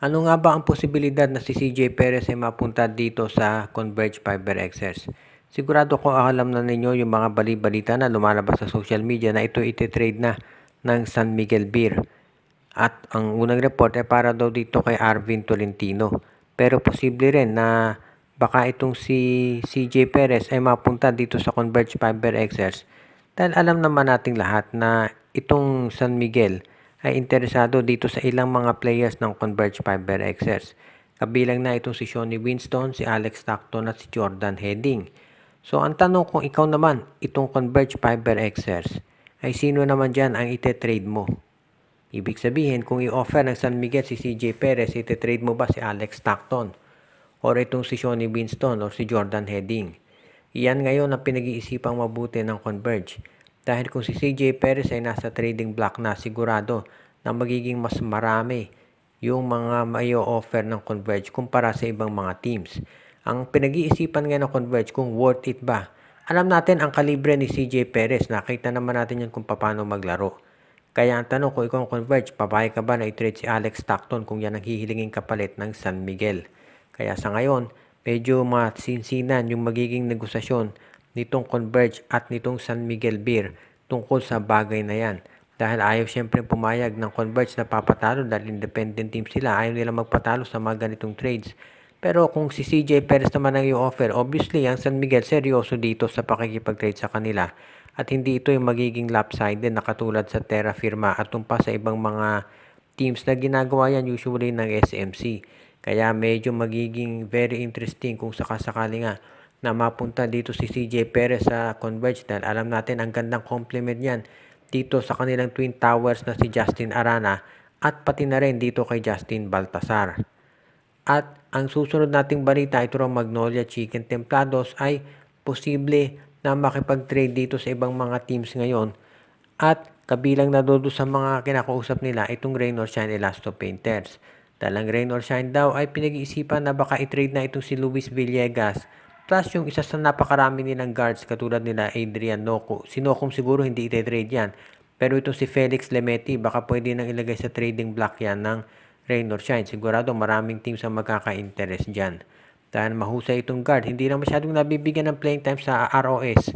Ano nga ba ang posibilidad na si CJ Perez ay mapunta dito sa Converge Fiber XS? Sigurado ko alam na ninyo yung mga bali-balita na lumalabas sa social media na ito ititrade na ng San Miguel Beer. At ang unang report ay para daw dito kay Arvin Tolentino. Pero posible rin na baka itong si CJ Perez ay mapunta dito sa Converge Fiber XS dahil alam naman nating lahat na itong San Miguel ay interesado dito sa ilang mga players ng Converge Fiber XS. Kabilang na itong si Shawnee Winston, si Alex Stockton at si Jordan Heading. So ang tanong kung ikaw naman itong Converge Fiber XS ay sino naman dyan ang ite-trade mo? Ibig sabihin kung i-offer ng San Miguel si CJ Perez, ite-trade mo ba si Alex Stockton? Or itong si Shawnee Winston or si Jordan Heading? Iyan ngayon ang pinag-iisipang mabuti ng Converge. Dahil kung si CJ Perez ay nasa trading block na, sigurado na magiging mas marami yung mga may offer ng Converge kumpara sa ibang mga teams. Ang pinag-iisipan ngayon ng Converge kung worth it ba. Alam natin ang kalibre ni CJ Perez. Nakita naman natin yan kung paano maglaro. Kaya ang tanong kung ikaw ang Converge, papayag ka ba na i-trade si Alex Stockton kung yan ang hihilingin kapalit ng San Miguel? Kaya sa ngayon, medyo masinsinan yung magiging negosasyon nitong Converge at nitong San Miguel Beer tungkol sa bagay na yan. Dahil ayaw siyempre pumayag ng Converge na papatalo dahil independent team sila. Ayaw nila magpatalo sa mga ganitong trades. Pero kung si CJ Perez naman ang i-offer, obviously ang San Miguel seryoso dito sa pakikipag-trade sa kanila. At hindi ito yung magiging lopsided na katulad sa Terra Firma at tumpa sa ibang mga teams na ginagawa yan usually ng SMC. Kaya medyo magiging very interesting kung sakasakali nga na mapunta dito si CJ Perez sa Converge dahil alam natin ang gandang compliment yan dito sa kanilang Twin Towers na si Justin Arana at pati na rin dito kay Justin Baltasar. At ang susunod nating balita, ito ng Magnolia Chicken Templados ay posible na makipag-trade dito sa ibang mga teams ngayon. At kabilang na doon sa mga kinakausap nila itong Rain or Shine Elasto Painters. Dahil ang Rain or Shine daw ay pinag-iisipan na baka i-trade na itong si Luis Villegas. Plus yung isa sa napakarami nilang guards katulad nila Adrian Noco. Si Nocum siguro hindi i-trade yan. Pero itong si Felix Lemeti baka pwede nang ilagay sa trading block yan ng Rain or Shine. Sigurado maraming teams ang magkaka-interest dyan. Dahil mahusay itong guard. Hindi na masyadong nabibigyan ng playing time sa ROS.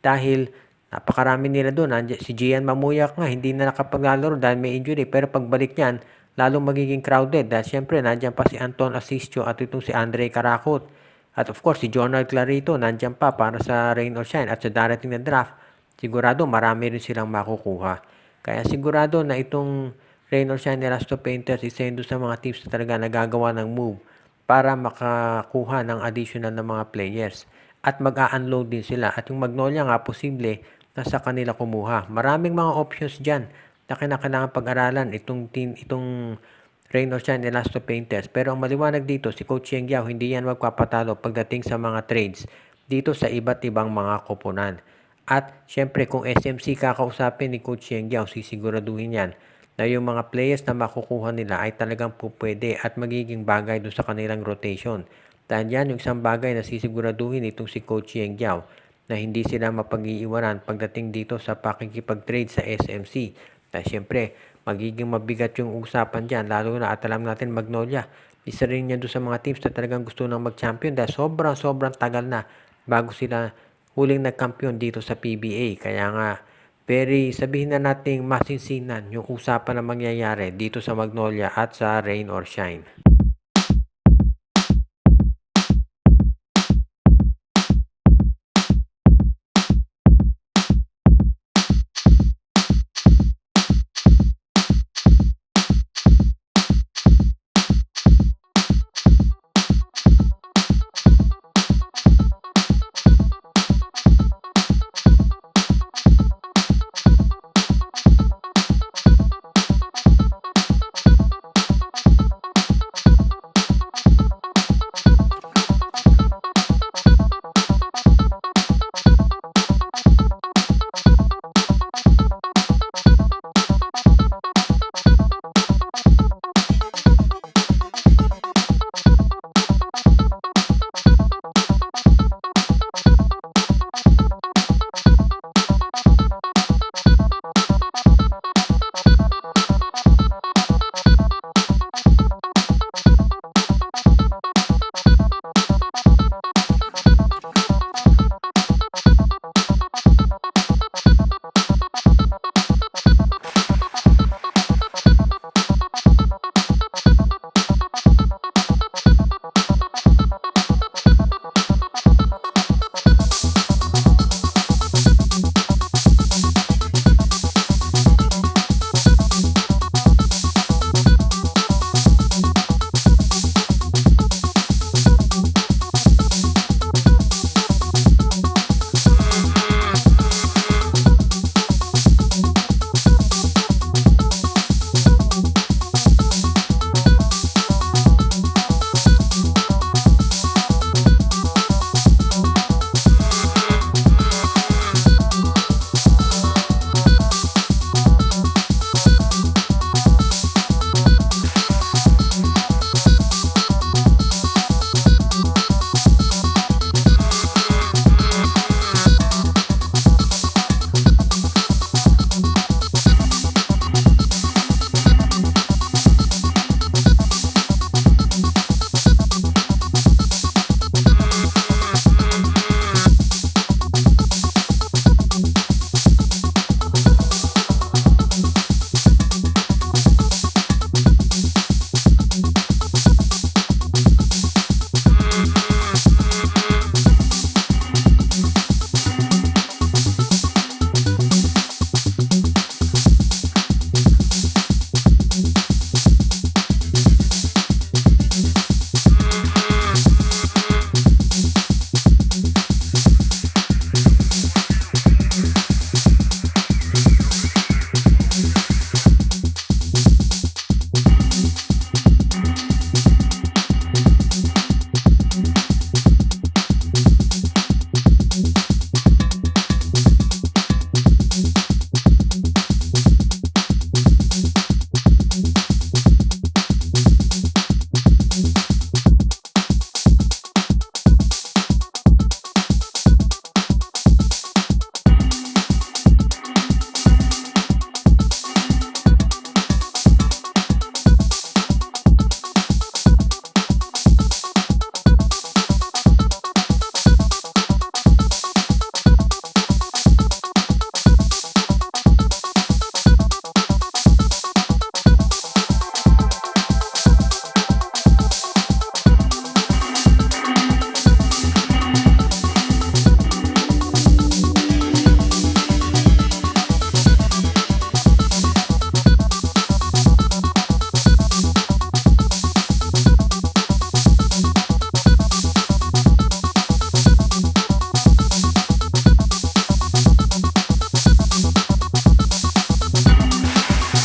Dahil napakarami nila doon. Si Gian Mamuyak nga hindi na nakapaglalaro dahil may injury. Pero pagbalik niyan, lalong magiging crowded. Dahil syempre, nandiyan pa si Anton Asistio at itong si Andre Caracot. At of course, si Jonald Clarito nandiyan pa para sa Rain or Shine. At sa darating na draft, sigurado marami rin silang makukuha. Kaya sigurado na itong Rain or Shine Elasto Painters isa yun sa mga teams na talaga nagagawa ng move para makakuha ng additional na mga players. At mag-a-unload din sila. At yung Magnolia nga, posible na sa kanila kumuha. Maraming mga options dyan na kailangan pag-aralan itong Rain or Shine Elasto Painters. Pero ang maliwanag dito, si Coach Yeng Yao, hindi yan magpapatalo pagdating sa mga trades dito sa iba't ibang mga koponan. At syempre kung SMC kakausapin ni Coach Yeng Yao, sisiguraduhin yan na yung mga players na makukuha nila ay talagang pupwede at magiging bagay doon sa kanilang rotation. Dahil yan yung isang bagay na sisiguraduhin itong si Coach Yeng Yao na hindi sila mapag-iiwanan pagdating dito sa pakikipag-trade sa SMC. Dahil syempre, magiging mabigat yung usapan dyan, lalo na at alam natin Magnolia. Isa rin yan doon sa mga teams na talagang gusto nang mag-champion dahil sobrang tagal na bago sila huling nagkampiyon dito sa PBA. Kaya nga, sabihin na nating masinsinan yung usapan na mangyayari dito sa Magnolia at sa Rain or Shine.